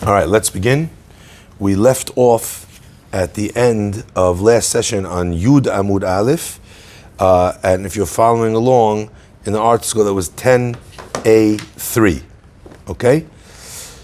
All right, let's begin. We left off at the end of last session on Yud Amud Aleph, and if you're following along in the article, that was 10a-3. Okay,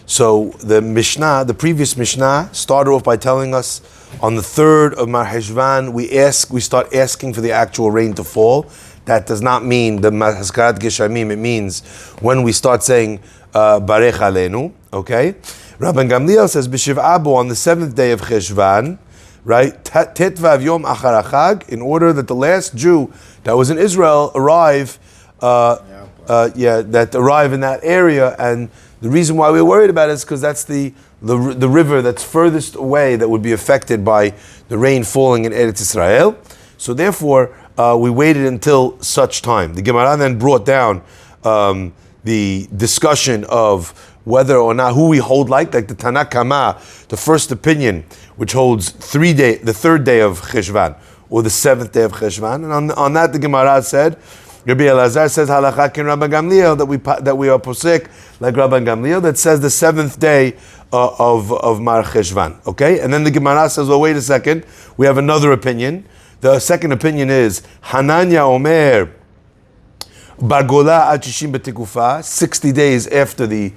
so the Mishnah, the previous Mishnah, started off by telling us on the 3rd of Mar Heshvan we start asking for the actual rain to fall. That does not mean the Haskarat Geshamim. It means when we start saying Barech Aleinu. Okay. Rabban Gamliel says B'Shiv'abo on the 7th day of Cheshvan, right? Tetvav Yom Achar Chag, in order that the last Jew that was in Israel arrive that arrive in that area. And the reason why we're worried about it is because that's the river that's furthest away that would be affected by the rain falling in Eretz Israel. So therefore, we waited until such time. The Gemara then brought down the discussion of whether or not who we hold like the Tanakh Kama, the first opinion, which holds the 3rd day of Cheshvan, or the 7th day of Cheshvan. And on that, the Gemara said, Rabbi Elazar says halacha kin Rabban Gamliel, that we are posek like Rabban Gamliel, that says the 7th day of Mar Cheshvan. Okay, and then the Gemara says, well, wait a second, we have another opinion. The second opinion is Hananya Omer Bargola ad shishim b'tikufa, 60 days after the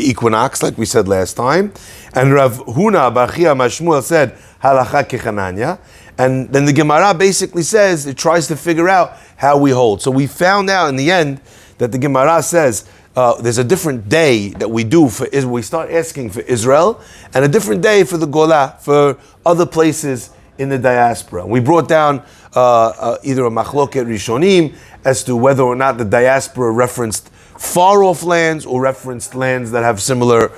equinox, like we said last time. And Rav Huna Bar Chia Mashmuel said halacha kechananya. And then the Gemara basically says, it tries to figure out how we hold. So we found out in the end that the Gemara says there's a different day that we do for Israel. We start asking for Israel, and a different day for the Gola, for other places in the diaspora. We brought down either a machloket rishonim as to whether or not the diaspora referenced far off lands or referenced lands that have similar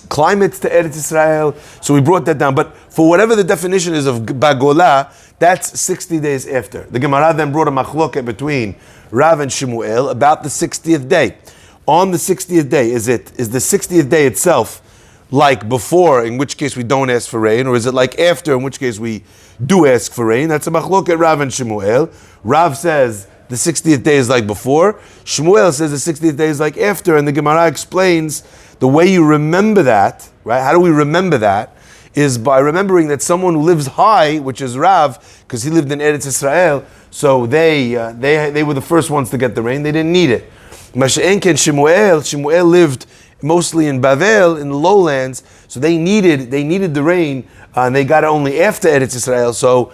climates to Eretz Israel. So we brought that down. But for whatever the definition is of Bagola, that's 60 days after. The Gemara then brought a machloket between Rav and Shemuel about the 60th day. On the 60th day, is the 60th day itself like before, in which case we don't ask for rain, or is it like after, in which case we do ask for rain? That's a machloket Rav and Shemuel. Rav says the 60th day is like before. Shmuel says the 60th day is like after, and the Gemara explains the way you remember that, right? How do we remember that? Is by remembering that someone who lives high, which is Rav, because he lived in Eretz Israel, so they were the first ones to get the rain. They didn't need it. Masha'enken Shemuel lived mostly in Bavel, in the lowlands, so they needed the rain, and they got it only after Eretz Israel. So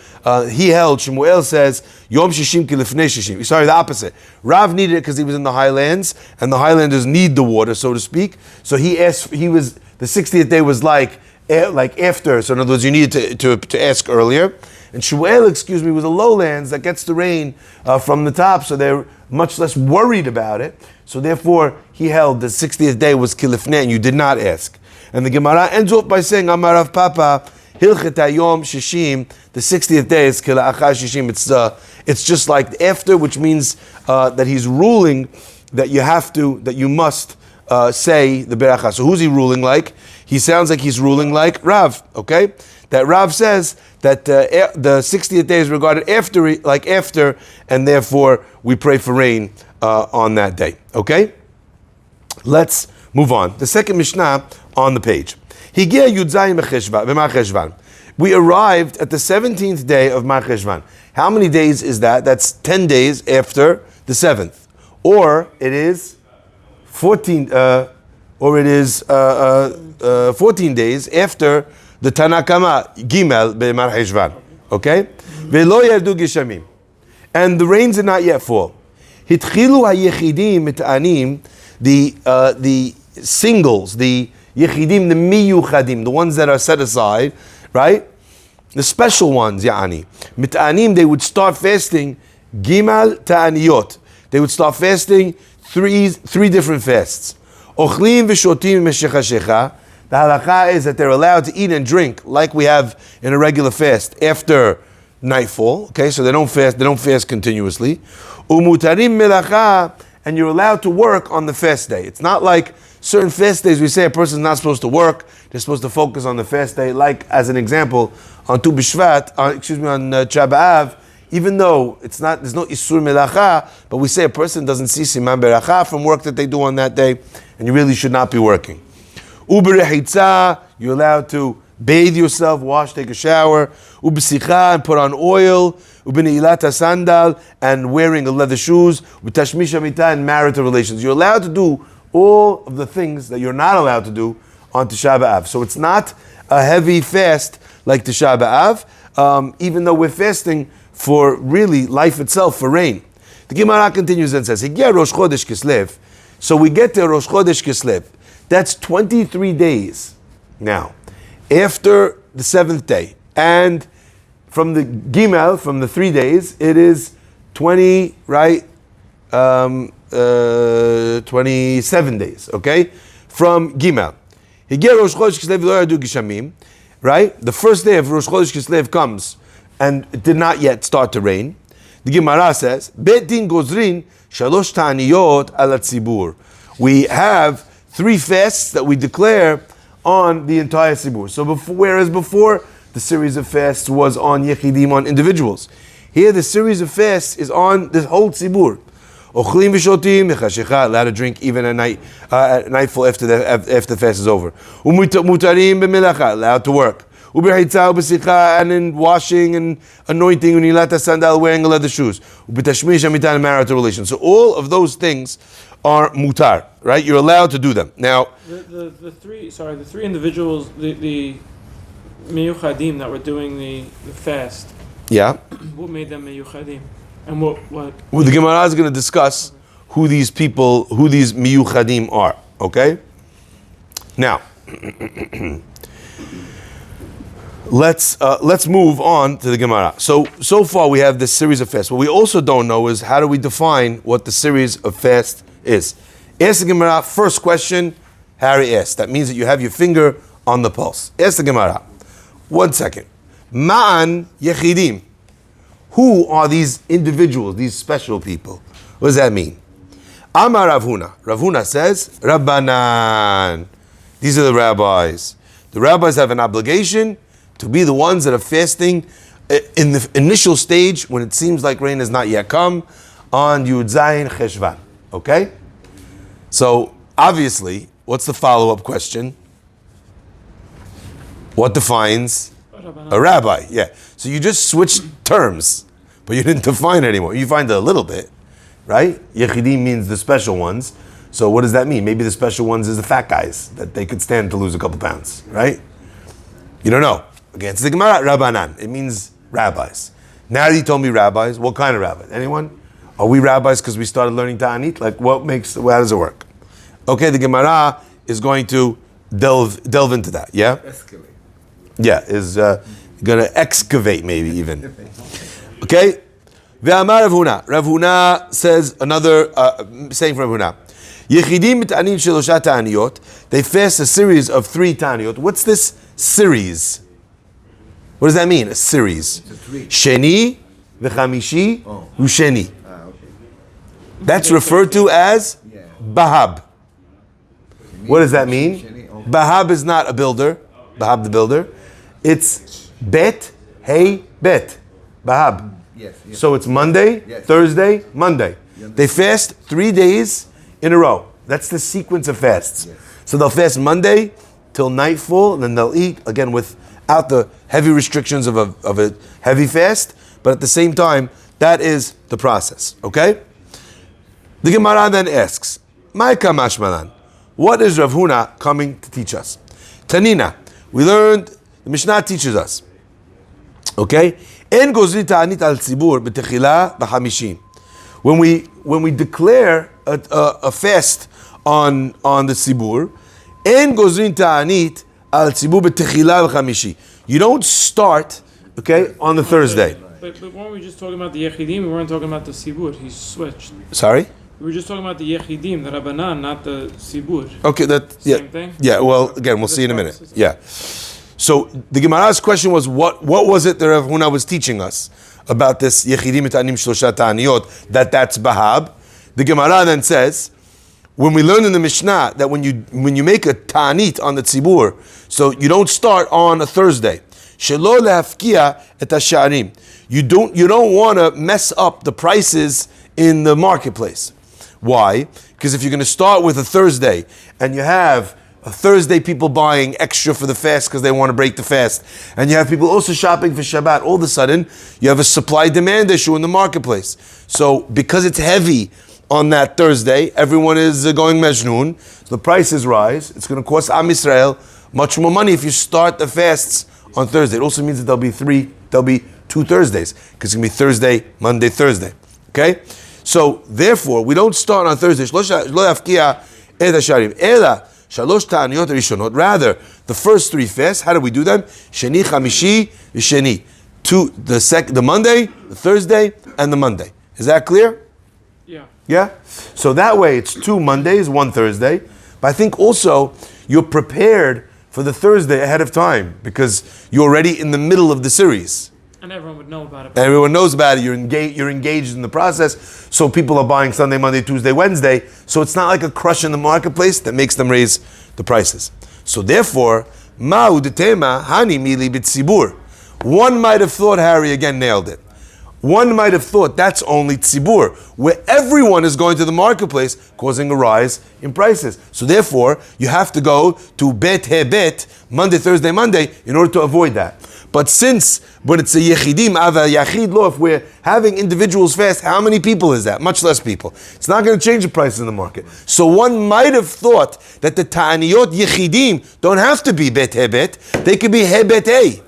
he held, Shemuel says, Yom Shishim ki lifnei Shishim. Sorry, the opposite. Rav needed it because he was in the highlands, and the highlanders need the water, so to speak. So the 60th day was like after. So in other words, you needed to ask earlier. And Shemuel, was the lowlands that gets the rain from the top, so they're much less worried about it. So therefore, he held the 60th day was kilifnei, and you did not ask. And the Gemara ends off by saying, Amar Rav Papa, Hilchet Hayom Shishim, the 60th day is Kila Achar Shishim. It's just like after, which means that he's ruling that you must say the Beracha. So who's he ruling like? He sounds like he's ruling like Rav, okay? That Rav says that the 60th day is regarded after, and therefore we pray for rain on that day. Okay? Let's move on. The second Mishnah on the page. Higia Yudzayin b'Mar Cheshvan. We arrived at the 17th day of Mar Cheshvan. How many days is that? That's 10 days after the 7th. Or it is 14 days after the Tanakama Gimel b'Mar Cheshvan. Okay? Ve'lo yardu geshamim. And the rains did not yet fall. Hitchilu hayechidim mit'anim, the singles, the yechidim, the miyuchadim, the ones that are set aside, right? The special ones, ya'ani. Mit'anim, they would start fasting gimal ta'aniyot. They would start fasting three different fasts. Ochlim v'shotim meshechashecha. The halakha is that they're allowed to eat and drink like we have in a regular fast after nightfall. Okay, so they don't fast continuously. Umutarim melacha, and you're allowed to work on the fast day. It's not like certain fast days we say a person's not supposed to work, they're supposed to focus on the fast day, like as an example, on Tu B'Shvat, on Chab B'Av, even though there's no Isur Melacha, but we say a person doesn't see Siman Beracha from work that they do on that day, and you really should not be working. Uberechitza, you're allowed to bathe yourself, wash, take a shower. Ubesicha, and put on oil. Ubeniilata sandal, and wearing a leather shoes. Ubetashmisha mita, and marital relations. You're allowed to do all of the things that you're not allowed to do on Tisha B'Av. So it's not a heavy fast like Tisha B'Av, even though we're fasting for really life itself, for rain. The Gemara continues and says, Higia Rosh Chodesh Kislev. So we get to Rosh Chodesh Kislev. That's 23 days now, after the 7th day. And from the Gimel, from the 3 days, it is 20, right? 27 days, okay? From Gimel. Higia Rosh Chodesh Kislev lo yadu gishamim, right? The first day of Rosh Chodesh Kislev comes, and it did not yet start to rain. The Gemara says, Bet din gozrin shalosh ta'aniyot al tzibur. We have 3 fasts that we declare on the entire tzibur. So whereas before the series of fasts was on yechidim, on individuals, here the series of fasts is on the whole tzibur. Ochlim v'shotim mechashecha, allowed to drink even at night, at nightfall after the fast is over. Umutarim b'melacha, allowed to work. Ubechitza ubesicha, and in washing and anointing, unilata sandal, wearing leather shoes. Ubetashmish amitan, and marital relations. So all of those things are mutar, right? You're allowed to do them. Now, the three individuals, the meyuchadim that were doing the fast. Yeah. What made them meyuchadim? And what? Well, the Gemara is going to discuss who these people, who these miyuchadim are. Okay. Now, let's move on to the Gemara. So far we have this series of fasts. What we also don't know is how do we define what the series of fast is. Ask the Gemara, first question, Harry asked. That means that you have your finger on the pulse. Ask the Gemara. 1 second. Ma'an yechidim. Who are these individuals, these special people? What does that mean? Amar Rav Huna. Rav Huna says, Rabbanan. These are the rabbis. The rabbis have an obligation to be the ones that are fasting in the initial stage when it seems like rain has not yet come on Yud Zayin Cheshvan. Okay? So, obviously, what's the follow-up question? What defines a rabbi? Yeah. So you just switched terms, but you didn't define it anymore. You find it a little bit, right? Yechidim means the special ones. So what does that mean? Maybe the special ones is the fat guys, that they could stand to lose a couple pounds, right? You don't know. Against the Gemara, Rabbanan. It means rabbis. Now you told me rabbis. What kind of rabbis? Anyone? Are we rabbis because we started learning Taanit? Like how does it work? Okay, the Gemara is going to delve into that, yeah? Escalate. Yeah, is going to excavate maybe even. Okay? Ve'amar Rav Huna. Rav Huna says another saying from Rav Huna. Yechidim mit'anin shelosha ta'aniyot. They fast a series of 3 ta'aniyot. What's this series? What does that mean? A series. Sheni v'chamishi u'sheni. That's referred to as Bahab. What does that mean? Bahab is not a builder. Bahab the builder. It's Bet, Hey, Bet. Bahab. Yes. So it's Monday, Thursday, Monday. They fast 3 days in a row. That's the sequence of fasts. So they'll fast Monday till nightfall, and then they'll eat, again, without the heavy restrictions of a heavy fast, but at the same time, that is the process, okay? The Gemara then asks, Ma'ika mashmalan, what is Rav Huna coming to teach us? Tanina, we learned, the Mishnah teaches us, okay? En gozri ta'anit al tzibur b'techila b'hamishim. When we declare a fast on the tzibur, en gozrin ta'anit al tzibur b'techila b'chamishi. You don't start, okay, on the Thursday. But weren't we just talking about the yechidim? We weren't talking about the sibur. He switched. Sorry? We were just talking about the yechidim, the rabbanan, not the sibur. Okay, Same thing? Yeah, well, again, we'll see in a minute. Yeah. So the Gemara's question was, what was it that Rav Huna was teaching us about this yechidim etanim shlosha ta'aniyot, that's bahab? The Gemara then says, when we learn in the Mishnah that when you make a ta'anit on the tzibur, so you don't start on a Thursday. Shelo lehafkia et hasharim. You don't want to mess up the prices in the marketplace. Why? Because if you're going to start with a Thursday and you have a Thursday people buying extra for the fast because they want to break the fast, and you have people also shopping for Shabbat, all of a sudden you have a supply-demand issue in the marketplace. So because it's heavy on that Thursday, everyone is going Majnun, so the prices rise. It's going to cost Am Yisrael much more money if you start the fasts on Thursday. It also means that there'll be 2 Thursdays, because it's going to be Thursday, Monday, Thursday. Okay? So therefore, we don't start on Thursday. Rather, the first 3 fasts, how do we do them? Sheni, Chamishi, Sheni. The Monday, the Thursday, and the Monday. Is that clear? Yeah. Yeah? So that way it's 2 Mondays, 1 Thursday. But I think also you're prepared for the Thursday ahead of time because you're already in the middle of the series. And everyone would know about it. Everyone knows about it. You're engaged in the process. So people are buying Sunday, Monday, Tuesday, Wednesday. So it's not like a crush in the marketplace that makes them raise the prices. So therefore, ma'u detema hani mili b'tzibur. One might have thought, Harry again nailed it. One might have thought that's only tzibur, where everyone is going to the marketplace, causing a rise in prices. So therefore, you have to go to bet hebet, Monday, Thursday, Monday, in order to avoid that. But when it's a yechidim, ava yachid law, if we're having individuals fast, how many people is that? Much less people. It's not going to change the prices in the market. So one might have thought that the ta'aniyot yechidim don't have to be bet hebet, they could be hebet a.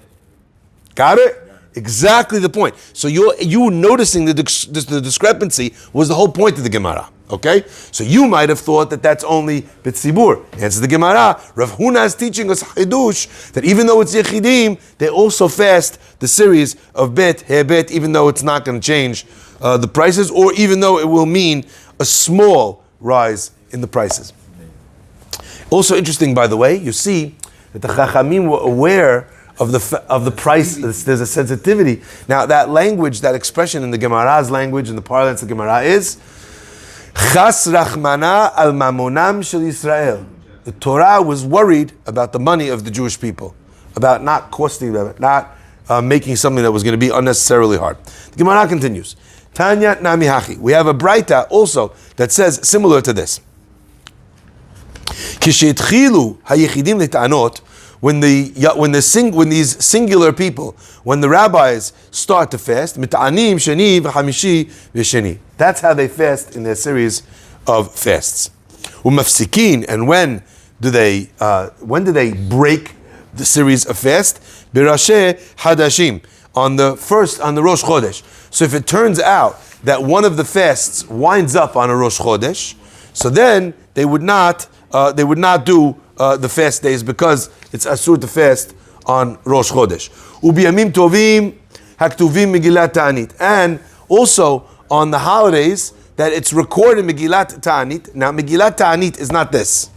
Got it? Exactly the point. So you noticing the discrepancy was the whole point of the Gemara. Okay? So you might have thought that that's only B'tzibur. Answer the Gemara. Rav Huna is teaching us Hidush that even though it's Yechidim, they also fast the series of Bet, Hebet, even though it's not going to change the prices, or even though it will mean a small rise in the prices. Also interesting, by the way, you see that the Chachamim were aware of the price. There's a sensitivity. Now that language, that expression in the Gemara's language, in the parlance of Gemara is Chas Rachmana al Mamonam Shel Yisrael. The Torah was worried about the money of the Jewish people, about not costing them, not making something that was going to be unnecessarily hard. The Gemara continues. Taanit nami hachi. We have a braita also that says similar to this. Kishetchilu hayechidim letanot. When these singular people, when the rabbis start to fast, mit'anim sheni v'chamishi v'sheni. That's how they fast in their series of fasts. Umafsikin, and when do they break the series of fast? Birasheh hadashim, on the Rosh Chodesh. So if it turns out that one of the fasts winds up on a Rosh Chodesh, so then they would not do the fast days because it's asur to fast on Rosh Chodesh. Ubiyamim tovim haktuvim Megillat Taanit, and also on the holidays that it's recorded Megillat Taanit. Now Megillat Taanit is not this.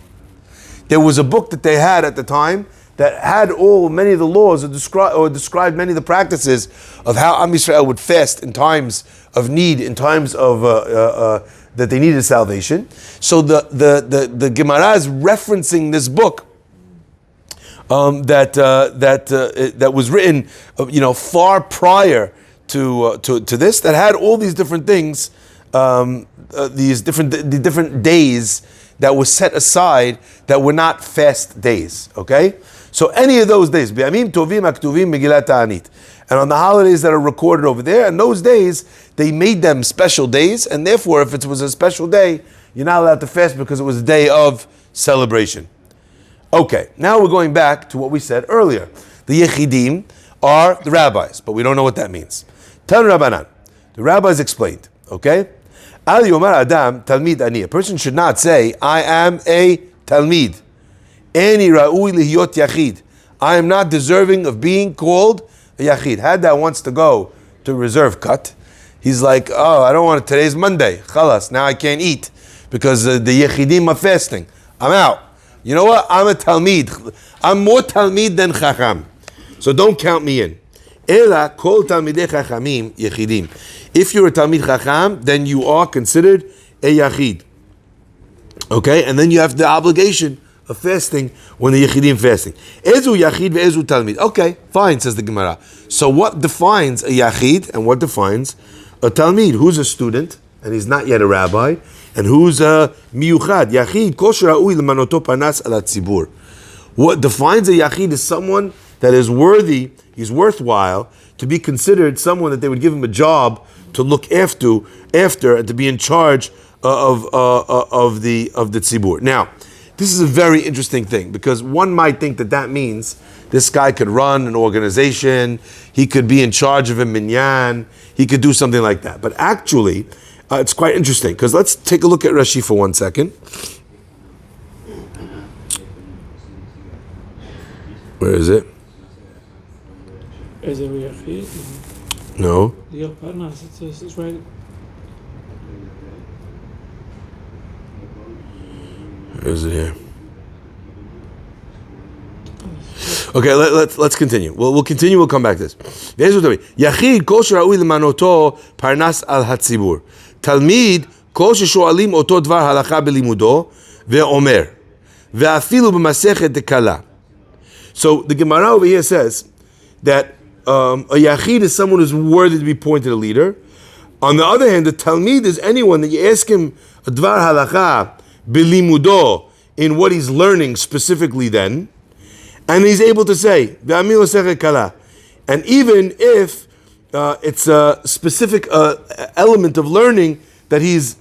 There was a book that they had at the time that had many of the laws or described many of the practices of how Am Yisrael would fast in times of need, in times of that they needed salvation. So the Gemara is referencing this book that was written, far prior to this, that had all these different things, the different days that were set aside that were not fast days. Okay, so any of those days, B'yamim tovim haktuvim Megillat Taanit, and on the holidays that are recorded over there, and those days they made them special days, and therefore, if it was a special day, you're not allowed to fast because it was a day of celebration. Okay, now we're going back to what we said earlier. The Yechidim are the rabbis, but we don't know what that means. Tan Rabbanan, the rabbis explained. Okay, Al Yomar Adam Talmid Ani. A person should not say, "I am a Talmid." Ani Ra'ui Lihiyot Yachid. I am not deserving of being called a Yachid. Hadda wants to go to reserve cut. He's like, "Oh, I don't want it. Today's Monday. Chalas, now I can't eat because the Yechidim are fasting. I'm out." You know what? I'm a Talmid. I'm more Talmid than Chacham. So don't count me in. Ela kol Talmidei Chachamim Yechidim. If you're a Talmid Chacham, then you are considered a Yachid. Okay? And then you have the obligation of fasting when the Yechidim fasting. Ezu Yachid ve'ezu Talmid. Okay, fine, says the Gemara. So what defines a Yachid and what defines a Talmid? Who's a student and he's not yet a rabbi, And who's miyuchad? Yachid kol shera'ui l'manoto panas al hatzibur. What defines a yachid is someone that is worthy, he's worthwhile, to be considered someone that they would give him a job to look after and to be in charge of the tzibur. Now, this is a very interesting thing because one might think that means this guy could run an organization, he could be in charge of a minyan, he could do something like that. But actually, it's quite interesting because let's take a look at Rashi for 1 second. Where is it? Is it Yachid? No. The Parnas, it's right. Where is it here? Okay, let's continue. We'll continue. We'll come back to this. Yachid kol shera'ui l'manoto parnas al hatzibur. Talmid kol sheshoalim oto dvar halacha belimudo ve'omer ve'afilu b'masechet dekala. So the Gemara over here says that a yachid is someone who's worthy to be appointed a leader. On the other hand, the talmid is anyone that you ask him a dvar halacha belimudo in what he's learning specifically then, and he's able to say ve'amilu masechet kala, and even if it's a specific element of learning that his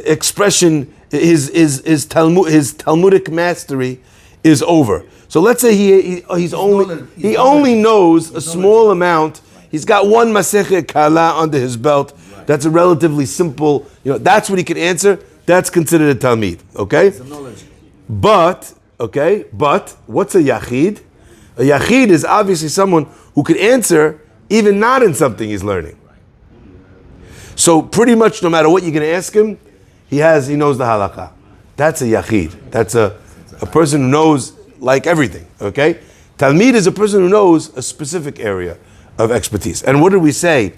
expression, his Talmudic mastery is over. So let's say he only knows a small amount. He's got one Masechet Kala under his belt. That's a relatively simple. That's what he can answer. That's considered a Talmid. Okay. But what's a Yachid? A Yachid is obviously someone who could answer even not in something he's learning. So pretty much no matter what you're going to ask him, he knows the halakha. That's a yachid. That's a person who knows like everything, okay? Talmid is a person who knows a specific area of expertise. And what did we say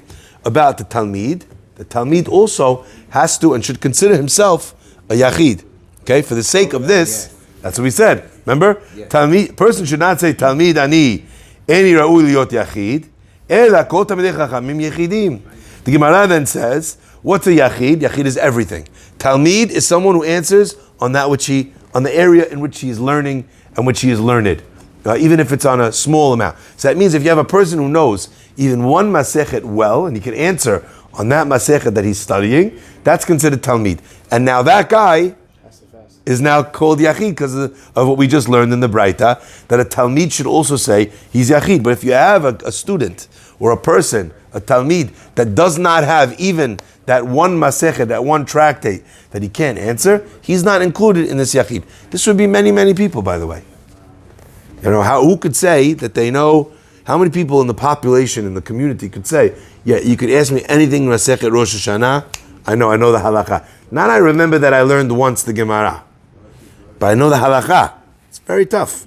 about the Talmid? The Talmid also has to and should consider himself a yachid, okay? For the sake of this, that's what we said. Remember? Talmid, person should not say Talmid ani ra'u liot yachid. The Gemara then says, what's a yachid? Yachid is everything. Talmid is someone who answers on the area in which he is learning and which he is learned, even if it's on a small amount. So that means if you have a person who knows even one masechet well, and he can answer on that masechet that he's studying, that's considered Talmid. And now that guy is now called Yachid because of what we just learned in the Braita, that a Talmid should also say he's Yachid. But if you have a student or a person, a Talmid, that does not have even that one Masechet, that one tractate that he can't answer, he's not included in this Yachid. This would be many, many people, by the way. Who could say that they know, how many people in the population, in the community could say, yeah, you could ask me anything Masechet Rosh Hashanah, I know the halakha. Not I remember that I learned once the Gemara, but I know the halakha. It's very tough.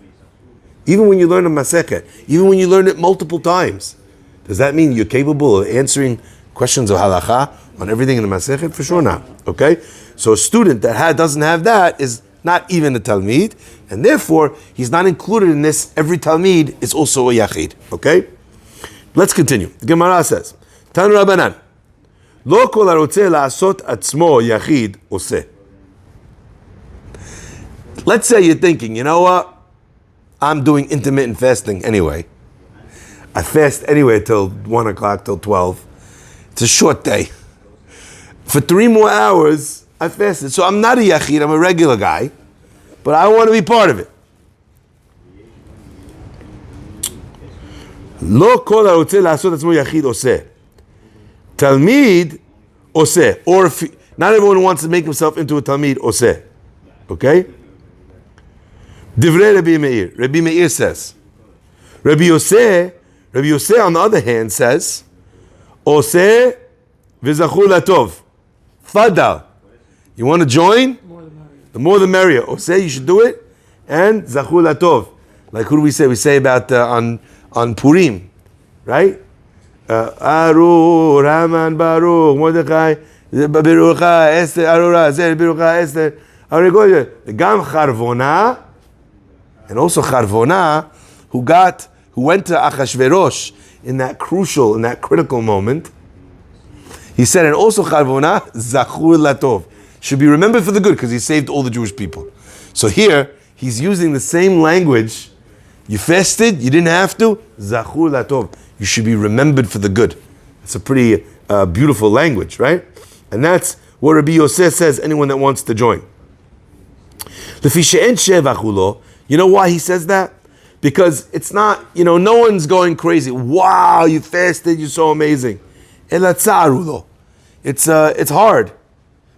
Even when you learn a Masechet, even when you learn it multiple times, does that mean you're capable of answering questions of halakha on everything in the Masechet? For sure not. Okay? So a student that doesn't have that is not even a Talmid, and therefore he's not included in this. Every Talmid is also a Yachid. Okay? Let's continue. The Gemara says, Tan Rabbanan, Lo kol harotze la'asot atzmo Yachid oseh. Let's say you're thinking, you know what? I'm doing intermittent fasting anyway. I fast anyway till 1 o'clock, till 12. It's a short day. For 3 more hours, I fasted. So I'm not a yachid, I'm a regular guy, but I want to be part of it. Lo kol harotze la'asot atzmo yachid oseh. Talmid oseh. Or not everyone wants to make himself into a Talmid oseh. Okay? Divrei Rabbi Meir. Rabbi Meir says. Rabbi Yosef, on the other hand, says, Oseh v'zachur latov. Fadal. You want to join? The more the merrier. Oseh, you should do it. And zachur latov. Like who do we say? We say about on Purim, right? Arur, Haman, Baruch, Mordechai, Berucha, Esther, Arura, Zer, Berucha, Esther, Arigoya. The Gam Charvona, and also Charvona, who went to Achashverosh in that critical moment. He said, and also Charvona, Zachur Latov. should be remembered for the good because he saved all the Jewish people. So here, he's using the same language. You fasted, you didn't have to, zachur latov. You should be remembered for the good. It's a pretty beautiful language, right? And that's what Rabbi Yosef says, anyone that wants to join. You know why he says that? Because it's not, no one's going crazy. Wow, you fasted, you're so amazing. It's hard.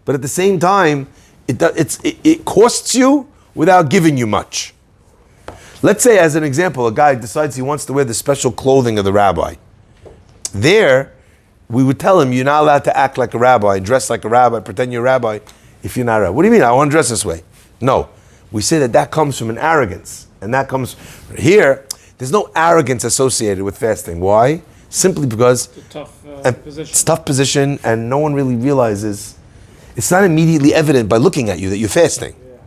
But at the same time, it costs you without giving you much. Let's say, as an example, a guy decides he wants to wear the special clothing of the rabbi. There, we would tell him, you're not allowed to act like a rabbi, dress like a rabbi, pretend you're a rabbi, if you're not a rabbi. What do you mean, I want to dress this way? No. We say that comes from an arrogance. And that comes here, there's no arrogance associated with fasting. Why? Simply because it's a it's a tough position, and no one really realizes, it's not immediately evident by looking at you that you're fasting. Yeah.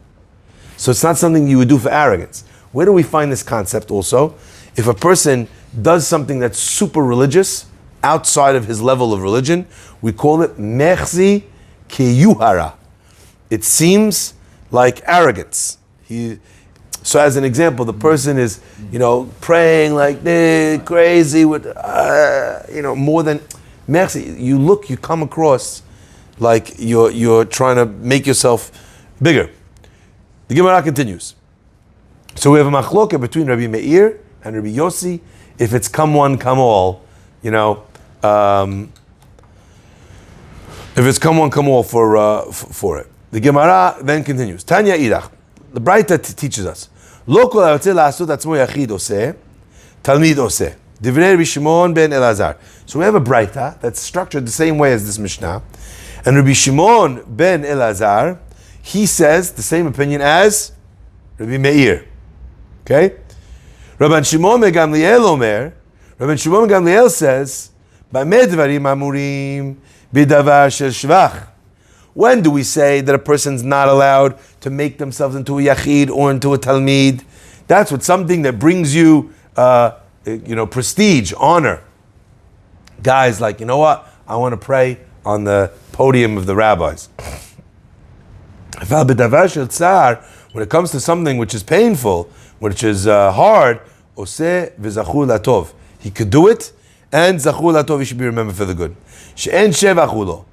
So it's not something you would do for arrogance. Where do we find this concept also? If a person does something that's super religious, outside of his level of religion, we call it mechzi keyuhara. It seems like arrogance. So as an example, the person is, praying like this, crazy with, more than mechzi. You come across like you're trying to make yourself bigger. The Gemara continues. So we have a machloket between Rabbi Meir and Rabbi Yossi. If it's come one, come all, if it's come one, come all for it. The Gemara then continues. Tanya Irach, the Braita teaches us. Lo kol hayotzeh la'asot atzmo yachid oseh, talmid oseh. Divrei Rabbi Shimon ben Elazar. So we have a Braita that's structured the same way as this Mishnah. And Rabbi Shimon ben Elazar, he says the same opinion as Rabbi Meir. Okay? Rabban Shimon ben Gamliel Omer, Rabban Shimon ben Gamliel says, B'ameh dvarim amurim b'davar shel shvach. When do we say that a person's not allowed to make themselves into a yachid or into a talmid? That's what something that brings you, prestige, honor. Guys like, you know what? I want to pray on the podium of the rabbis. When it comes to something which is painful, which is hard, oseh v'zachur latov. He could do it, and zachur latov, he should be remembered for the good. She'en shevachulo,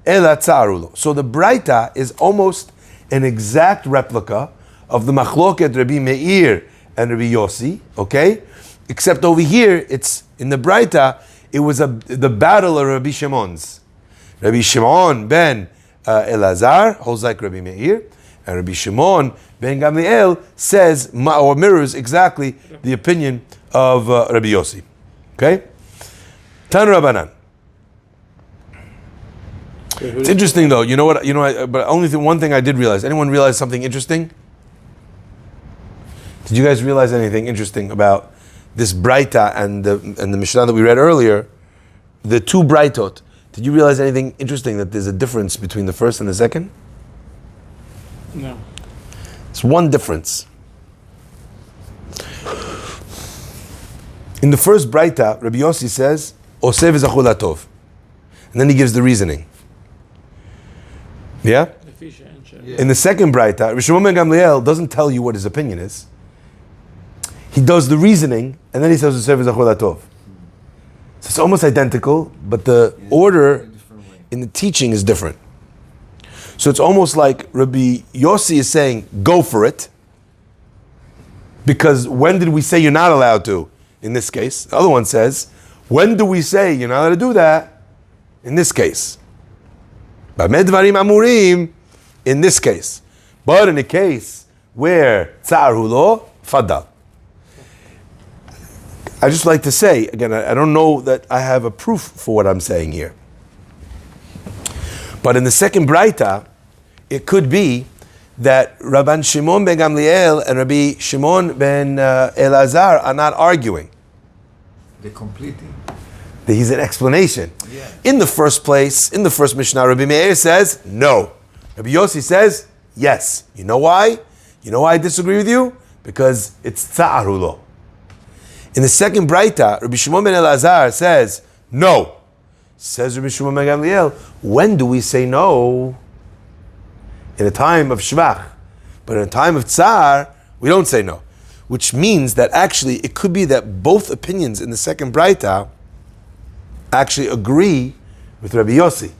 ela tzarulo. So the Braita is almost an exact replica of the machloket Rabbi Meir and Rabbi Yossi, okay? Except over here, it's in the Braita, it was the battle of Rabbi Shimon's. Rabbi Shimon ben Elazar holds like Rabbi Meir, and Rabbi Shimon ben Gamliel says, or mirrors exactly the opinion of Rabbi Yossi. Okay? Tan Rabbanan. It's interesting though, but one thing I did realize. Anyone realize something interesting? Did you guys realize anything interesting about this Braita and the Mishnah that we read earlier? The two Braitot. Did you realize anything interesting, that there's a difference between the first and the second? No. It's one difference. In the first Braita, Rabbi Yossi says, Oseh v'zachur latov. And then he gives the reasoning. Yeah? In the second Braita, Rabbi Shimon ben Gamliel doesn't tell you what his opinion is. He does the reasoning, and then he says, Oseh v'zachur latov. So it's almost identical, but the order in the teaching is different. So it's almost like Rabbi Yossi is saying, go for it. Because when did we say you're not allowed to? In this case. The other one says, when do we say you're not allowed to do that? In this case. B'ameh dvarim amurim, in this case. But in a case where tzar hulo, fadal. I just like to say, again, I don't know that I have a proof for what I'm saying here. But in the second Braita, it could be that Rabban Shimon ben Gamliel and Rabbi Shimon ben Elazar are not arguing. They're completing. He's an explanation. Yeah. In the first place, in the first Mishnah, Rabbi Meir says, no. Rabbi Yossi says, yes. You know why? You know why I disagree with you? Because it's tza'arulo. In the second Braita, Rabbi Shimon ben Elazar says, no. Says Rabbi Shimon ben Gamliel, when do we say no? in a time of shvach. But in a time of tsar, we don't say no. Which means that actually it could be that both opinions in the second Braita actually agree with Rabbi Yossi.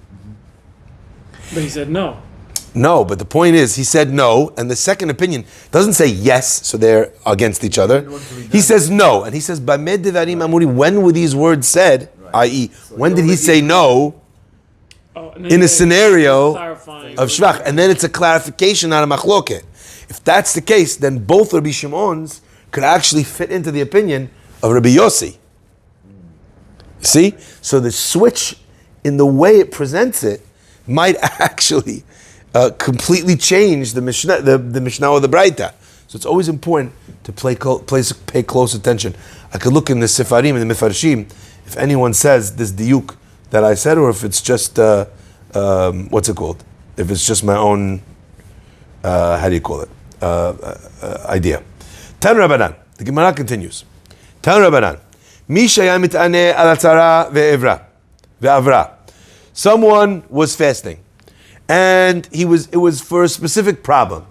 But he said no. No, but the point is, he said no, and the second opinion doesn't say yes, so they're against each other. He says no, and he says, "Bamed devarim amuri." When were these words said? I.e., when did he say no? In a scenario of shvach, and then it's a clarification, not a machloket. If that's the case, then both Rabbi Shimon's could actually fit into the opinion of Rabbi Yossi. You see? So the switch in the way it presents it might actually completely change the Mishnah, the Mishnah or the Braita. So it's always important to pay close attention. I could look in the Sefarim and the Mefarshim if anyone says this diuk that I said, or if it's just what's it called? If it's just my own how do you call it? Idea. Tan Rabbanan. The Gemara continues. Tan Rabbanan. Mi shaya mit'aneh al atzara ve'avra. Someone was fasting, and it was for a specific problem.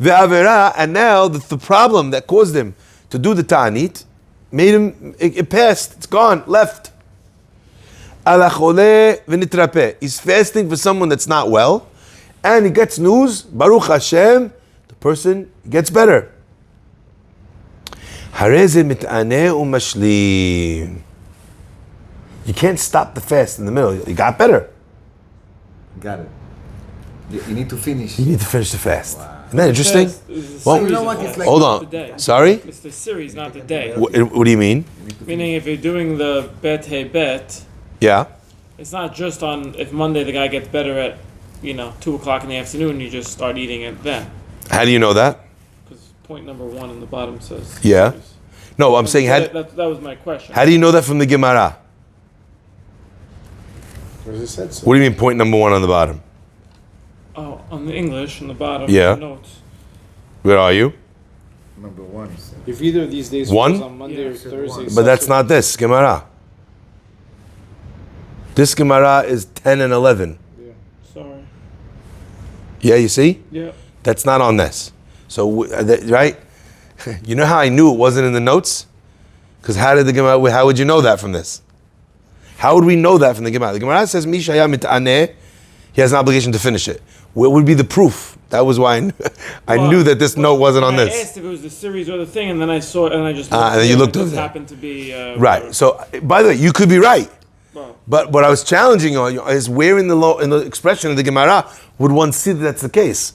Ve'avera, and now the problem that caused him to do the ta'anit made him, it passed, it's gone, left. Ala chole v'nitrape. He's fasting for someone that's not well, and he gets news, Baruch Hashem, the person gets better. Hareze mit'aneh umashlim. You can't stop the fast in the middle. You got better. Got it. You need to finish. You need to finish the fast. Wow. Isn't that interesting? Well, you know what? It's like hold on. Sorry? It's the series, not the day. What do you mean? Meaning, if you're doing the bet hey bet, Yeah. it's not just on if Monday the guy gets better at 2:00 in the afternoon. You just start eating it then. How do you know that? Because point number 1 on the bottom says. Yeah. series. No, I'm saying that was my question. how do you know that from the Gemara? Where does it say so? What do you mean point number 1 on the bottom? Oh, on the English, on the bottom. Yeah. The notes. Where are you? number one. So. If either of these days One? falls on Monday or Thursday, But that's not this Gemara. This Gemara is 10 and 11. Yeah. Sorry. Yeah, you see? Yeah. That's not on this. So, right? You know how I knew it wasn't in the notes? Because how would you know that from this? How would we know that from the Gemara? The Gemara says, Mishaya mit'aneh, he has an obligation to finish it. What would be the proof? That was why I knew that this note wasn't on I this. asked if it was the series or the thing, and then I saw it, and I just and then you looked it over just there. happened to be Right. So, by the way, you could be right. Well, But what I was challenging on is where in the expression of the Gemara would one see that that's the case.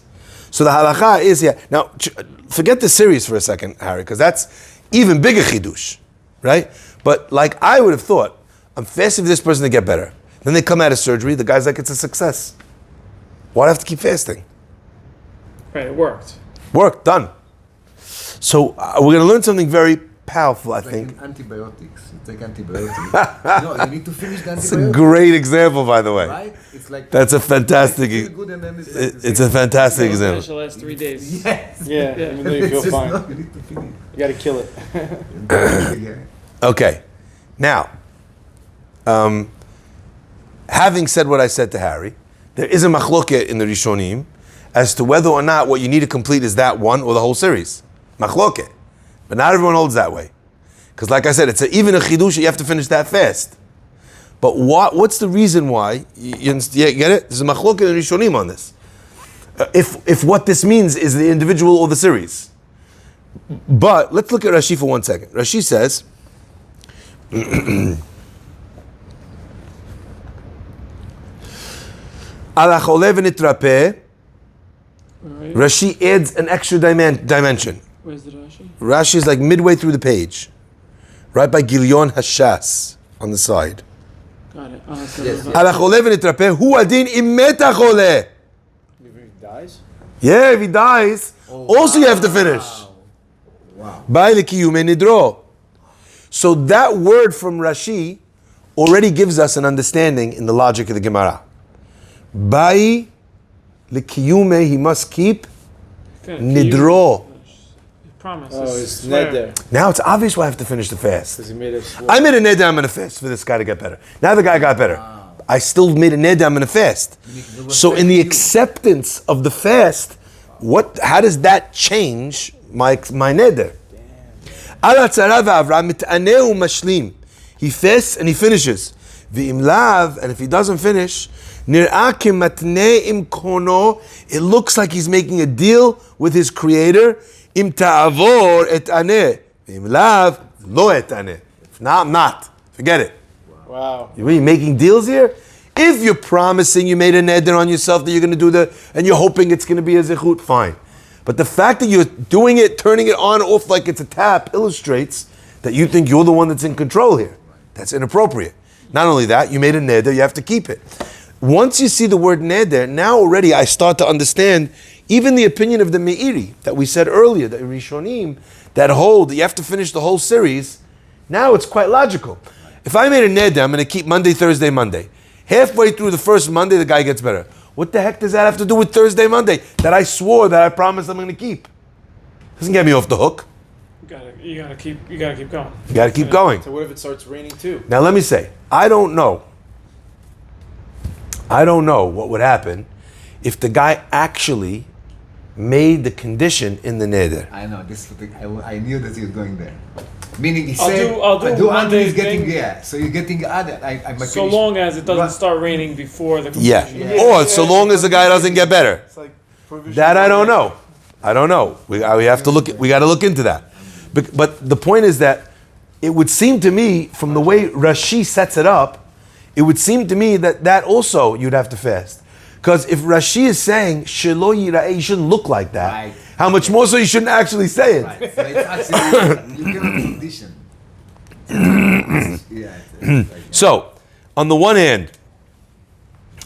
So the halacha is here. Now, forget the series for a second, Harry, because that's even bigger chidush, right? But like I would have thought, I'm fasting for this person to get better. Then they come out of surgery, the guy's like, it's a success. Why do I have to keep fasting? right, it worked. Work, done. So we're going to learn something very powerful, I think. Like in antibiotics. You take antibiotics. No, you need to finish the It's a antibiotics. great example, by the way. Right? It's like That's a fantastic, it's good and then it's like the it's a fantastic Finish example. the last 3 days. yes. Yeah, even though you It's feel just fine. not- you need to finish. You gotta kill it. Yeah. Okay, now, having said what I said to Harry, there is a machloket in the Rishonim as to whether or not what you need to complete is that one or the whole series. Machloket. But not everyone holds that way. Because like I said, it's even a chidush, you have to finish that fast. But what's the reason why? You get it? There's a machloket in the Rishonim on this. If what this means is the individual or the series. But let's look at Rashi for 1 second. Rashi says, Ala chole v'nitrapeh. Right. Rashi adds an extra dimension. Where's the Rashi? Rashi is like midway through the page, right by Gilyon Hashas on the side. Got it. Oh, that's Yes, the- yes. Ala chole v'nitrapeh hu adin im meta chole. If he dies, Yeah, if he dies, also you have to finish. Wow. By likiyume nidro. So that word from Rashi already gives us an understanding in the logic of the Gemara. By likiyume, he must keep Finish. nidro. Promise. oh, it's swear. Ned there Now it's obvious why I have to finish the fast. because he made us. I made a neder, I'm going to fast for this guy to get better. Now the guy got better. I still made a neder, I'm going to fast. So in the acceptance of the fast, how does that change my neder? Ala tzara v'avra mit'aneh u'mashlim. He fasts and he finishes. V'im lav, and if he doesn't finish, nir'ah kimatneh im kono, it looks like he's making a deal with his creator. Im ta'avor et aneh. V'im lav, lo et aneh. If not, I'm not. Forget it. Wow. Are you making deals here? If you're promising you made a neder on yourself that you're going to do and you're hoping it's going to be a zechut, fine. But the fact that you're doing it, turning it on off like it's a tap, illustrates that you think you're the one that's in control here. That's inappropriate. Not only that, you made a neder, you have to keep it. Once you see the word neder, now already I start to understand even the opinion of the Meiri that we said earlier, the Rishonim, that hold that you have to finish the whole series. Now it's quite logical. If I made a neder, I'm going to keep Monday, Thursday, Monday. Halfway through the first Monday, the guy gets better. What the heck does that have to do with Thursday, Monday? That I swore that I promised I'm going to keep. Doesn't get me off the hook. You gotta keep going. You got to keep going. So what if it starts raining too? Now let me say, I don't know what would happen if the guy actually made the condition in the neder. I know this. I knew that he was going there. Meaning he I'll said, do until he's Monday getting thing. So you're getting So long as it doesn't start raining before the completion. Yeah. Or so long as the guy doesn't get better. It's like provision. That I don't know. I don't know. We have to look. We got to look into that. But the point is that it would seem to me, from the way Rashi sets it up, it would seem to me that also you'd have to fast. Because if Rashi is saying shelo yira'eh, you shouldn't look like that. Right. How much more so you shouldn't actually say it? Right. So it's actually you give a condition. So, on the one hand,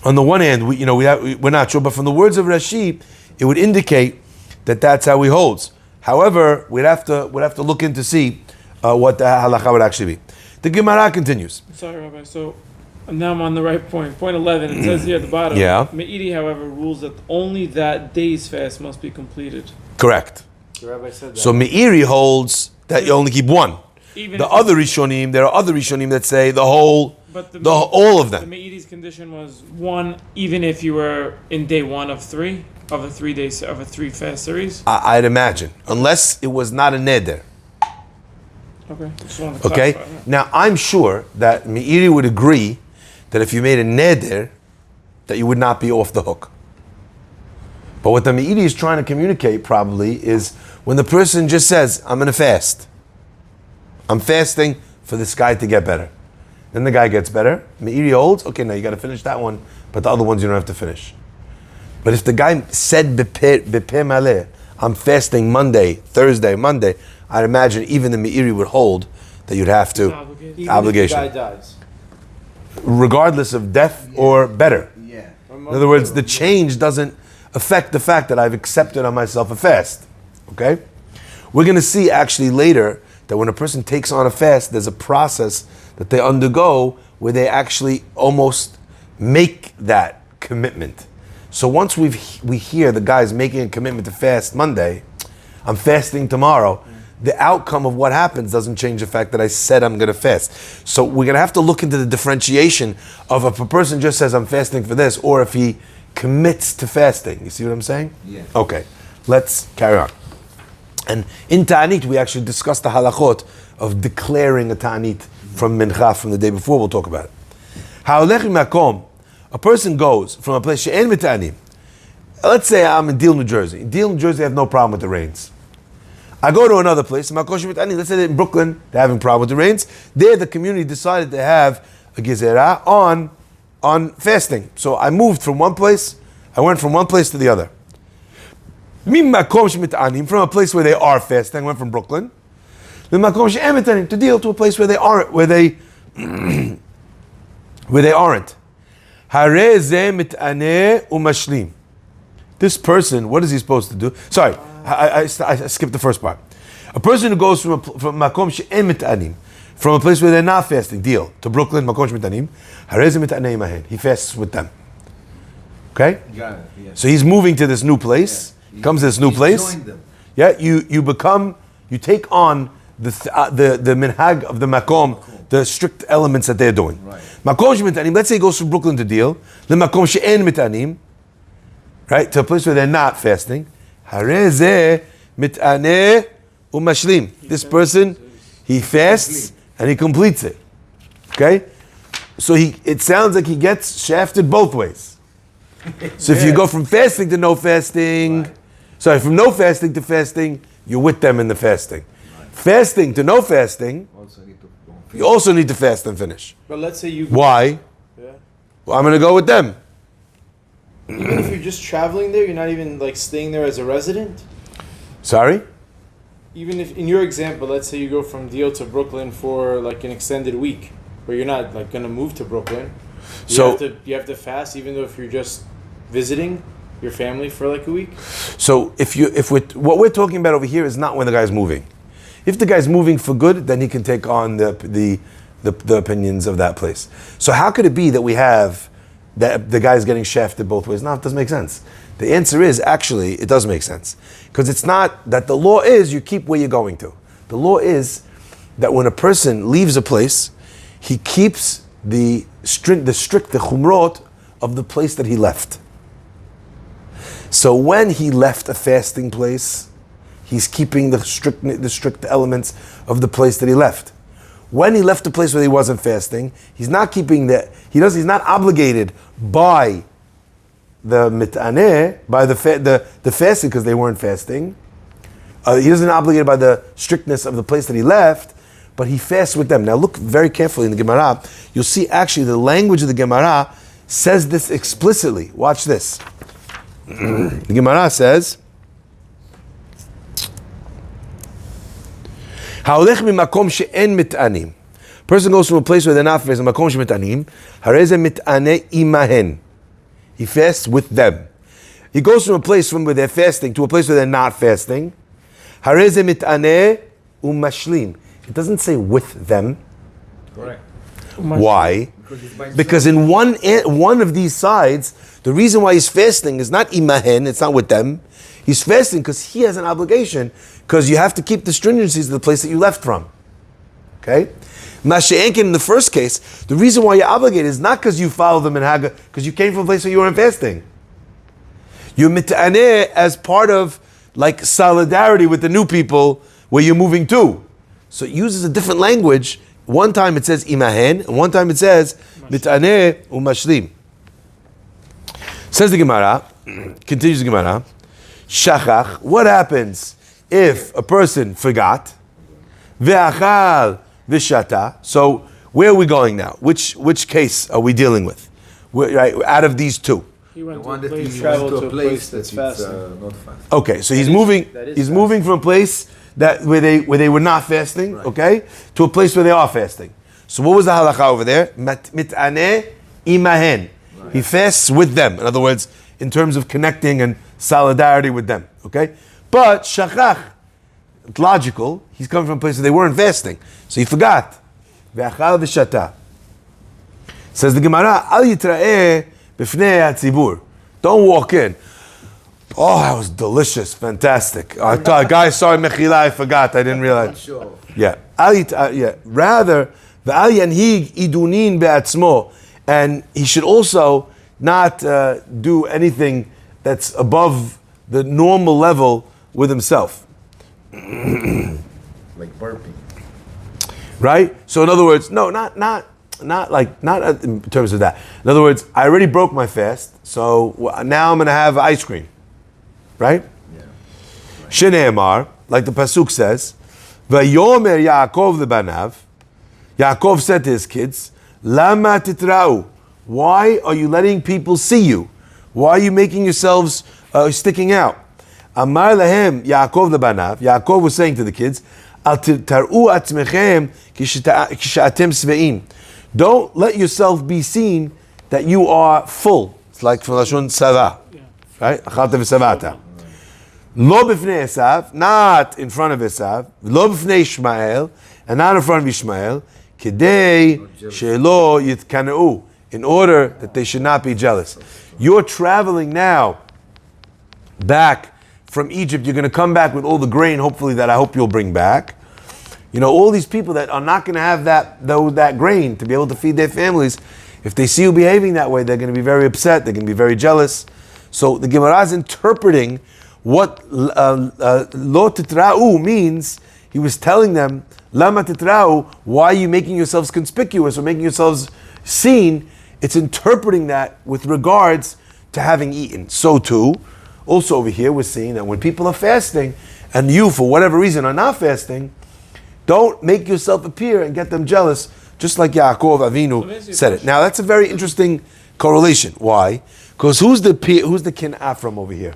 we're not sure, but from the words of Rashi, it would indicate that that's how he holds. However, we'd have to look in to see what the halacha would actually be. The Gemara continues. Sorry, Rabbi. So now I'm on the right point. Point 11. It says here at the bottom. Yeah. Meiri, however, rules that only that day's fast must be completed. Correct. The rabbi said that. So Meiri holds that you only keep one. Even The if other Rishonim, there are other Rishonim that say the whole, But all of The them. Meiri's condition was one, even if you were in day one of three of a 3 days of a 3 fast series. I'd imagine, unless it was not a neder. Okay. Just wanted to Okay. clarify that. Now I'm sure that Meiri would agree that if you made a neder, that you would not be off the hook. But what the Meiri is trying to communicate probably is when the person just says, I'm going to fast. I'm fasting for this guy to get better. Then the guy gets better. Meiri holds, okay, now you got to finish that one, but the other ones you don't have to finish. But if the guy said, b'peh maleh, I'm fasting Monday, Thursday, Monday, I'd imagine even the Meiri would hold that you'd have to. Obligated. Obligation. Even if the guy dies. Regardless of death or better. Yeah. In other words, the change doesn't affect the fact that I've accepted on myself a fast. Okay? We're going to see actually later that when a person takes on a fast, there's a process that they undergo where they actually almost make that commitment. So once we hear the guy's making a commitment to fast Monday, I'm fasting tomorrow, the outcome of what happens doesn't change the fact that I said I'm going to fast. So we're going to have to look into the differentiation of if a person just says I'm fasting for this, or if he commits to fasting. You see what I'm saying? Yeah. Okay, let's carry on. And in Taanit, we actually discussed the halachot of declaring a Taanit from Mincha from the day before. We'll talk about it. Ha'olech makom, a person goes from a place she'en mit'anim. Let's say I'm in Deal, New Jersey. In Deal, New Jersey, I have no problem with the rains. I go to another place, let's say they're in Brooklyn, they're having a problem with the rains. There, the community decided to have a gezerah on fasting. So I moved from one place, I went from one place to the other. From a place where they are fasting, I went from Brooklyn. To Deal, to a place where they aren't, where they aren't. This person, what is he supposed to do? Sorry, I skipped the first part. A person who goes from makom she'en mit'anim, from a place where they're not fasting, Deal, to Brooklyn, makom she'mit'anim, harei ze mit'anei mahen. He fasts with them. Okay? Got it. Yes. So he's moving to this new place. Yeah. Comes to this new place. Join them. Yeah, you take on the minhag of the makom, the strict elements that they're doing. Right. Makom she'mitanim. Let's say he goes from Brooklyn to Deal. Makom she'en mitanim. Right, to a place where they're not fasting. Harezeh mitane umashlim. This person, he fasts and he completes it. Okay, so it sounds like he gets shafted both ways. So if you go from fasting to no fasting, from no fasting to fasting, you're with them in the fasting. Fasting to no fasting, you also need to fast and finish. But let's say you. Why? Yeah. Well, I'm going to go with them. Even if you're just traveling there, you're not even like staying there as a resident. Sorry? Even if, in your example, let's say you go from Deal to Brooklyn for like an extended week, but you're not like gonna move to Brooklyn. You have to fast, even though if you're just visiting your family for like a week. So what we're talking about over here is not when the guy's moving. If the guy's moving for good, then he can take on the opinions of that place. So how could it be that we have that the guy's getting shafted both ways? No, it doesn't make sense. The answer is actually it does make sense, because it's not that the law is you keep where you're going to. The law is that when a person leaves a place, he keeps the chumrot of the place that he left. So when he left a fasting place, he's keeping the strict elements of the place that he left. When he left the place where he wasn't fasting, he's not keeping that. He's not obligated by the mitaneh, by the fasting, because they weren't fasting. He isn't obligated by the strictness of the place that he left, but he fasts with them. Now look very carefully in the Gemara. You'll see actually the language of the Gemara says this explicitly. Watch this. The Gemara says, "Ha'olech mimakom she'en mitanim." Person goes from a place where they're not fasting. Makom she'mitanim. Hareze mitane imahen. He fasts with them. He goes from a place where they're fasting to a place where they're not fasting. Hareze mitane umashlim. It doesn't say with them. Correct. Why? Because in one of these sides, the reason why he's fasting is not imahen, it's not with them. He's fasting because he has an obligation, because you have to keep the stringencies of the place that you left from. Okay? Masha'enkin, in the first case, the reason why you're obligated is not because you follow the minhag, because you came from a place where you weren't fasting. You're mit'aneh as part of like solidarity with the new people where you're moving to. So it uses a different language. One time it says imahen, and one time it says mit'aneh umashlim. Says the Gemara, continues the Gemara, shachach, what happens if a person forgot? Ve'achal v'shata. So where are we going now? Which case are we dealing with? Right, out of these two. He went The one to a that place, he traveled went to a place that's fasting. not fasting. Okay, so he's moving from a place where they were not fasting, Right. okay, to a place where they are fasting. So what was the halacha over there? Mit'aneh imahen. Right. He fasts with them. In other words, in terms of connecting and solidarity with them. Okay? But shachach, it's logical. He's coming from a place where they weren't fasting. So he forgot. Ve'achal v'shata. Says the Gemara, Al yitra'eh b'fnei hatzibur. Don't walk in. Oh, that was delicious, fantastic. I thought, guys, sorry, mechila, I forgot, I didn't realize. Sure. Yeah. Rather, ve'al yanhig idunin be'atzmo, and he should also not do anything that's above the normal level with himself. Like burping. Right? So in other words, no, not in terms of that. In other words, I already broke my fast, so now I'm going to have ice cream. Right? Yeah. Shene'emar, like the pasuk says, Vayomer Yaakov lebanav. Yaakov said to his kids, Lama titra'u. Why are you letting people see you? Why are you making yourselves sticking out? Amar lahem Yaakov lebanav. Yaakov was saying to the kids, Al tar'u atzmechem kishatem sve'im. Don't let yourself be seen that you are full. It's like from Lashon Sava. Right? Achalta v'savata. Lo b'fnei Esav, not in front of Esav. Lo b'fnei Ishmael, and not in front of Ishmael. Kidei she'lo yitkaneu, in order that they should not be jealous. You're traveling now back from Egypt. You're going to come back with all the grain, hopefully, that I hope you'll bring back. All these people that are not going to have that grain to be able to feed their families, if they see you behaving that way, they're going to be very upset. They're going to be very jealous. So the Gemara is interpreting what lo titra'u means. He was telling them, lama titra'u, why are you making yourselves conspicuous or making yourselves seen? It's interpreting that with regards to having eaten. So too, also over here, we're seeing that when people are fasting, and you, for whatever reason, are not fasting, don't make yourself appear and get them jealous, just like Yaakov Avinu said it. Now, that's a very interesting correlation. Why? Because who's the kin'ah from over here?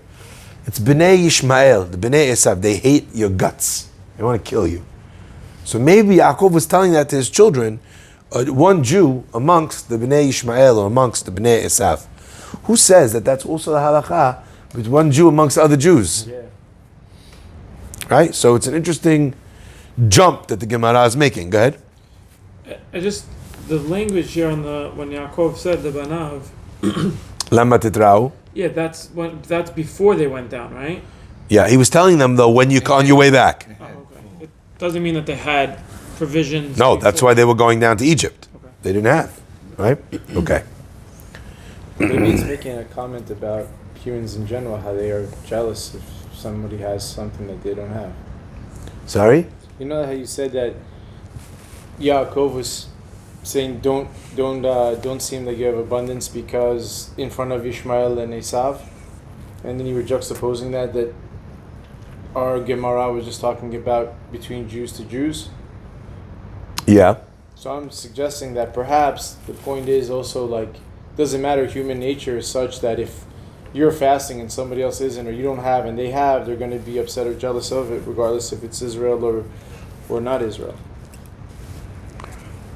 It's Bnei Yishmael, the Bnei Esav. They hate your guts. They want to kill you. So maybe Yaakov was telling that to his children, one Jew amongst the Bnei Yishmael or amongst the Bnei Esav. Who says that that's also the halakha with one Jew amongst other Jews? Yeah. Right? So it's an interesting jump that the Gemara is making. Go ahead. The language here when Yaakov said the banav. Lama titra'u. Yeah, that's before they went down, right? Yeah, he was telling them though when you're on your way back. Oh, okay. It doesn't mean that they had provisions. No, that's why they were going down to Egypt. Okay. They didn't have, right? Okay. Maybe it's making a comment about humans in general, how they are jealous if somebody has something that they don't have. Sorry? You know how you said that Yaakov was saying don't seem like you have abundance because in front of Ishmael and Esav, and then you were juxtaposing that our Gemara was just talking about between Jews to Jews. Yeah. So I'm suggesting that perhaps the point is also like, doesn't matter, human nature is such that if you're fasting and somebody else isn't, or you don't have and they have, they're going to be upset or jealous of it, regardless if it's Israel or not Israel.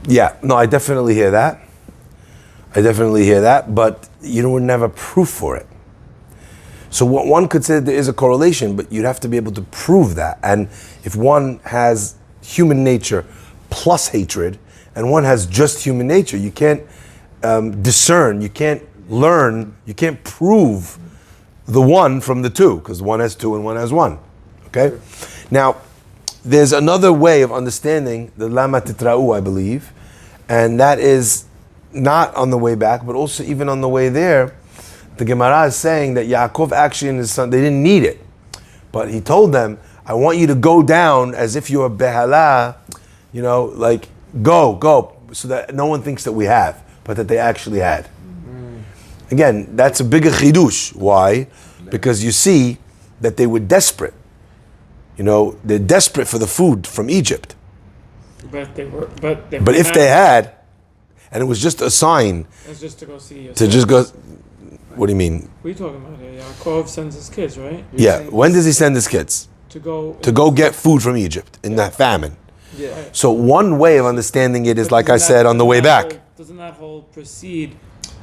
Yeah, no, I definitely hear that. But you wouldn't have a proof for it. So what one could say, there is a correlation, but you'd have to be able to prove that. And if one has human nature plus hatred, and one has just human nature, you can't discern, you can't learn, you can't prove the one from the two, because one has two and one has one. Okay? Now, there's another way of understanding the Lama Titra'u, I believe, and that is not on the way back, but also even on the way there. The Gemara is saying that Yaakov actually and his son, they didn't need it. But he told them, I want you to go down as if you're a behala, like go, so that no one thinks that we have, but that they actually had. Again, that's a bigger chidush. Why? Because you see that they were desperate. They're desperate for the food from Egypt. But if they had, and it was just a sign. It's just to go see Yosef. To just go. What do you mean? What are you talking about here? Yaakov sends his kids, right? Yeah. When does he send his kids? To go get food from Egypt in that famine. Yeah. Right. So one way of understanding it is, like I said, on the way back. Doesn't that whole proceed?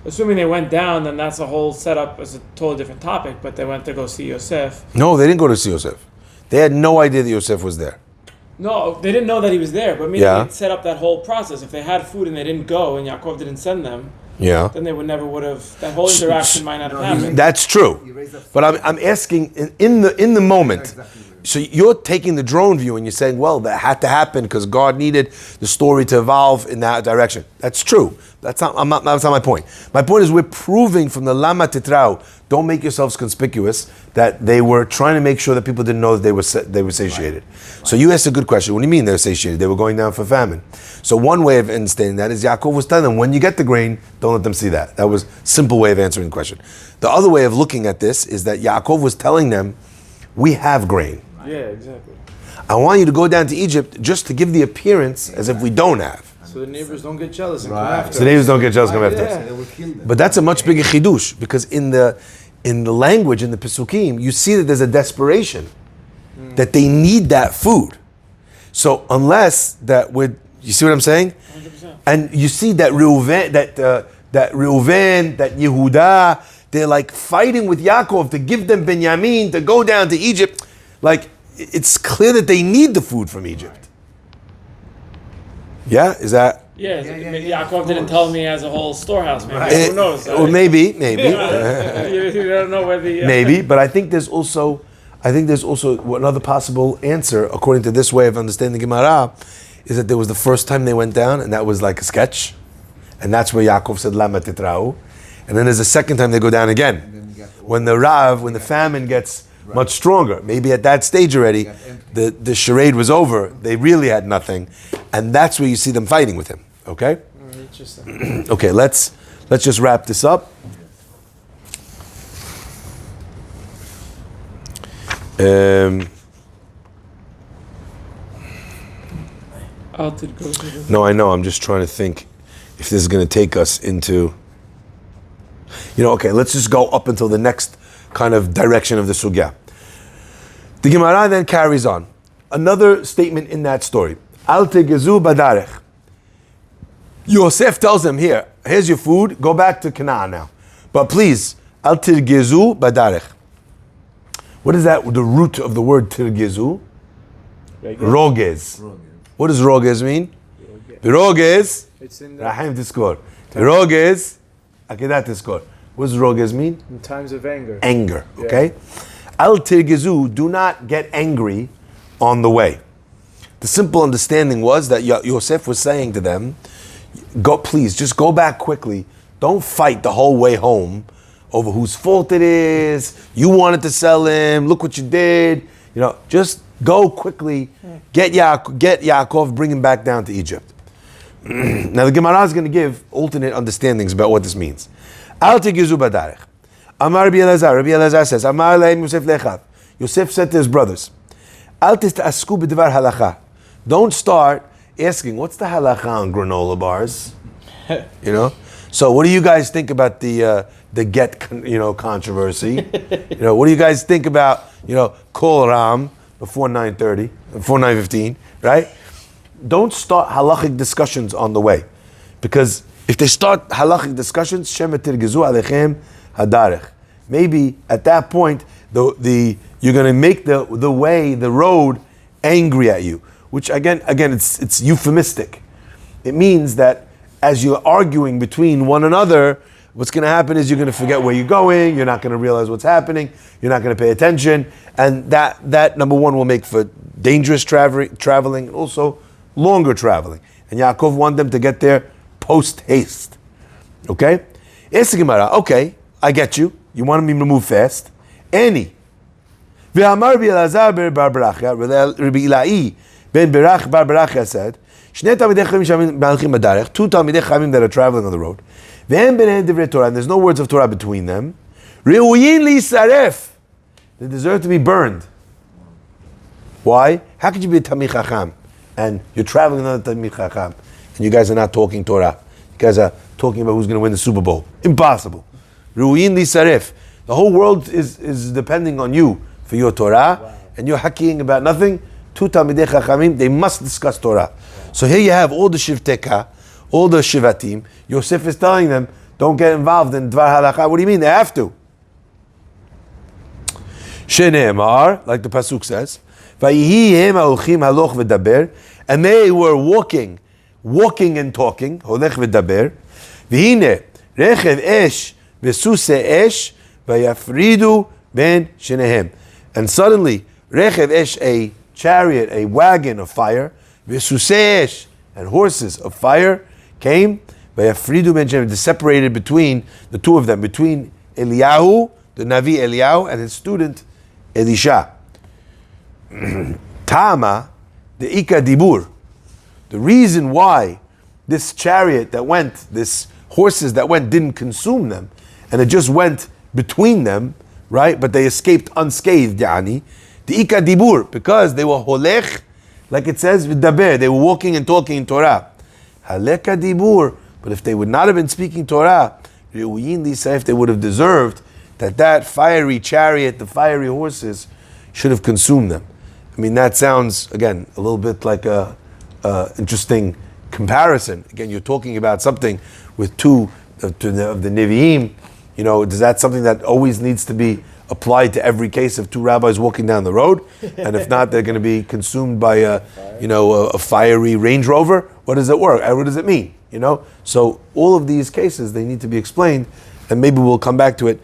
Assuming they went down, then that's a whole setup as a totally different topic. But they went to go see Yosef. No, they didn't go to see Yosef. They had no idea that Yosef was there. No, they didn't know that he was there. But maybe they'd set up that whole process. If they had food and they didn't go, and Yaakov didn't send them, then they would have. That whole interaction might not have happened. That's true. But I'm asking in the moment. Exactly. So you're taking the drone view and you're saying, well, that had to happen because God needed the story to evolve in that direction. That's true. That's not my point. My point is we're proving from the Lama Titra'u, don't make yourselves conspicuous, that they were trying to make sure that people didn't know that they were satiated. Right. So you asked a good question. What do you mean they were satiated? They were going down for famine. So one way of understanding that is Yaakov was telling them, when you get the grain, don't let them see that. That was a simple way of answering the question. The other way of looking at this is that Yaakov was telling them, we have grain. Yeah, exactly. I want you to go down to Egypt just to give the appearance as if we don't have. So the neighbors don't get jealous and come after us. So the neighbors don't get jealous and come after us. But that's a much bigger chidush, because in the language, in the Pesukim, you see that there's a desperation that they need that food. So unless that would, you see what I'm saying? 100%. And you see that Reuven, that Yehuda, they're like fighting with Yaakov to give them Benjamin to go down to Egypt. Like, it's clear that they need the food from Egypt. Yeah? Is that? Yeah, Yaakov didn't tell me as a whole storehouse, maybe. Who knows? Or maybe. You don't know whether... Maybe, but I think there's also I think there's also another possible answer, according to this way of understanding Gemara, is that there was the first time they went down, and that was like a sketch, and that's where Yaakov said Lama Titra'u, and then there's a second time they go down again, when the famine gets much stronger. Maybe at that stage already, the charade was over. They really had nothing, and that's where you see them fighting with him. Okay. Interesting. Okay, let's just wrap this up. No, I know. I'm just trying to think if this is going to take us into. Okay, let's just go up until the next kind of direction of the sugya. The Gemara then carries on. Another statement in that story. Al tegezu badarech. Yosef tells them, here's your food, go back to Canaan now. But please, al tirgezu badarech. What is that, the root of the word tirgezu? Rogez. What does rogez mean? Rogez. It's in Rahim tiskor. Rogez. Akedat tiskor. What does rogez mean? in times of anger. Anger, okay? Al tirgezu, do not get angry on the way. The simple understanding was that Yosef was saying to them, please, just go back quickly. Don't fight the whole way home over whose fault it is. You wanted to sell him. Look what you did. Just go quickly. Get Yaakov, bring him back down to Egypt. Now the Gemara is going to give alternate understandings about what this means. Al tegizu badarech. Amar Rabbi Elazar says, Amar lehem Yosef lechav. Yosef said to his brothers, Al tista'asku b'dvar halacha. Don't start asking, what's the halacha on granola bars? So what do you guys think about the get controversy? What do you guys think about kol ram before 9:30, before 9:15, right? Don't start halachic discussions on the way, because if they start halachic discussions, shemet tirgezu alechem hadarech. Maybe at that point you're going to make the road angry at you, which again it's euphemistic. It means that as you're arguing between one another, what's going to happen is you're going to forget where you're going, you're not going to realize what's happening, you're not going to pay attention, and that number one will make for dangerous traveling and also longer traveling. And Yaakov wanted them to get there post haste. Okay? Okay, I get you. You want me to move fast. Any. V'amar Rabbi Elazar bar Barachia, Rabbi Ilai ben Berach bar Barachia said, two Talmidei Chachamim that are traveling on the road, and there's no words of Torah between them. They deserve to be burned. Why? How could you be a Talmid Chacham and you're traveling on a Talmid Chacham and you guys are not talking Torah? You guys are talking about who's going to win the Super Bowl. Impossible. Ru'in li saref. The whole world is depending on you for your Torah, and you're hakiing about nothing. Two Talmidei Chachamim, they must discuss Torah. So here you have all the Shivteka, all the Shivatim. Yosef is telling them, don't get involved in Dvar Halakha. What do you mean? They have to. Shene'emar, like the Pasuk says, Vayihi hem ha'olchim haloch v'daber, and they were walking and talking, holech v'daber, v'hine, rechev esh, v'suse esh, v'yafridu ben shenehem. And suddenly, rechev esh, a chariot, a wagon of fire, v'suse esh, and horses of fire came, v'yafridu ben shenehem, separated between the two of them, between Eliyahu, the Navi Eliyahu, and his student Elisha. Tama, the Ika Dibur. The reason why this chariot that went, this horses that went, didn't consume them, and it just went between them, right? But they escaped unscathed, yani. The Ika Dibur, because they were holech, like it says, v'daber, they were walking and talking in Torah. Haleka Dibur, but if they would not have been speaking Torah, if they would have deserved that fiery chariot, the fiery horses, should have consumed them. I mean, that sounds, again, a little bit like a interesting comparison. Again, you're talking about something with two of the Nevi'im. Is that something that always needs to be applied to every case of two rabbis walking down the road? And if not, they're going to be consumed by a fiery Range Rover? What does it work? What does it mean? So all of these cases, they need to be explained, and maybe we'll come back to it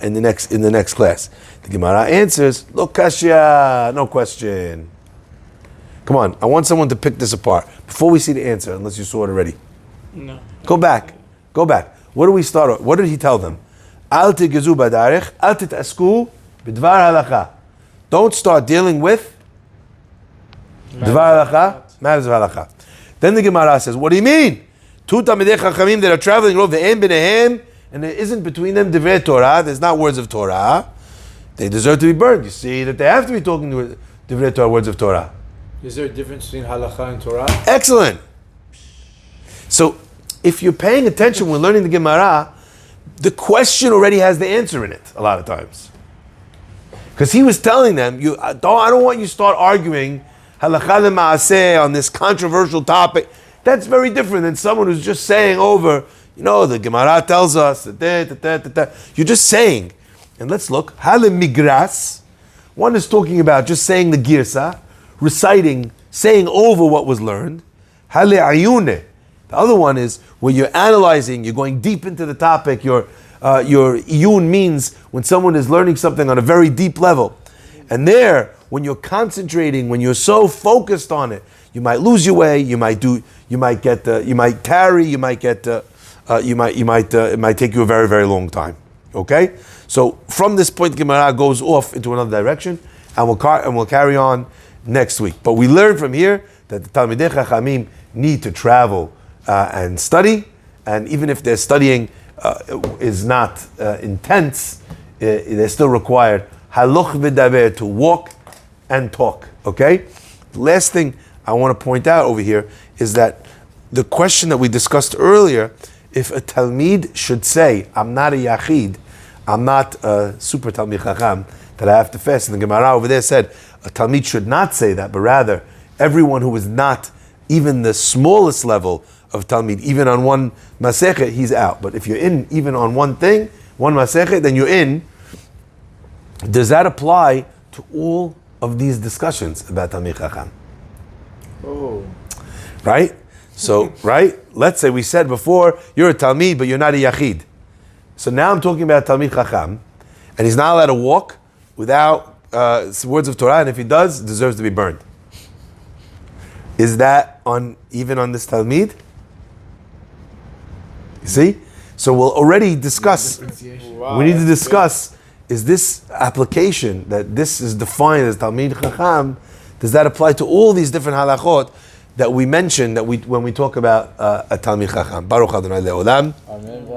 in the next class. The Gemara answers, "Lo kashya, no question." Come on, I want someone to pick this apart before we see the answer, unless you saw it already. No. Go back. What do we start with? What did he tell them? Al tigezu badarich, al titasku b'dvar halacha. Don't start dealing with dvar halacha, matters of halacha. Then the Gemara says, what do you mean? Two talmidei chachamim that are traveling, ve'en b'nehem, and there isn't between them divrei Torah, there's not words of Torah, they deserve to be burned. You see that they have to be talking divrei Torah, words of Torah. Is there a difference between halacha and Torah? Excellent. So, if you're paying attention when learning the Gemara, the question already has the answer in it a lot of times. Because he was telling them, I don't want you to start arguing halacha le'maaseh on this controversial topic. That's very different than someone who's just saying over, the Gemara tells us, you're just saying. And let's look, halemigras, one is talking about just saying the girsa, reciting, saying over what was learned. Hale ayune. The other one is where you're analyzing, you're going deep into the topic. Your iyun means when someone is learning something on a very deep level. And there, when you're concentrating, when you're so focused on it, you might lose your way. It might take you a very, very long time. Okay? So from this point, Gemara goes off into another direction, and we'll carry on next week. But we learn from here that the Talmidei Chachamim need to travel and study, and even if their studying is not intense, they're still required haloch v'daber, to walk and talk. Okay. The last thing I want to point out over here is that the question that we discussed earlier, if a talmid should say, "I'm not a yachid, I'm not a super talmid chacham that I have to fast," and the Gemara over there said a talmid should not say that, but rather everyone who is not even the smallest level of talmid, even on one masechet, he's out. But if you're in even on one thing, one masechet, then you're in. Does that apply to all of these discussions about talmid chacham? Oh, right. So right. Let's say we said before you're a talmid, but you're not a yachid. So now I'm talking about talmid chacham, and he's not allowed to walk without words of Torah, and if he does, deserves to be burned. Is that even on this talmid? You see? So we'll already discuss. wow. We need to discuss, is this application that this is defined as talmid chacham, does that apply to all these different halachot that we mentioned when we talk about a talmid chacham? Baruch Adonai le'olam. Amen.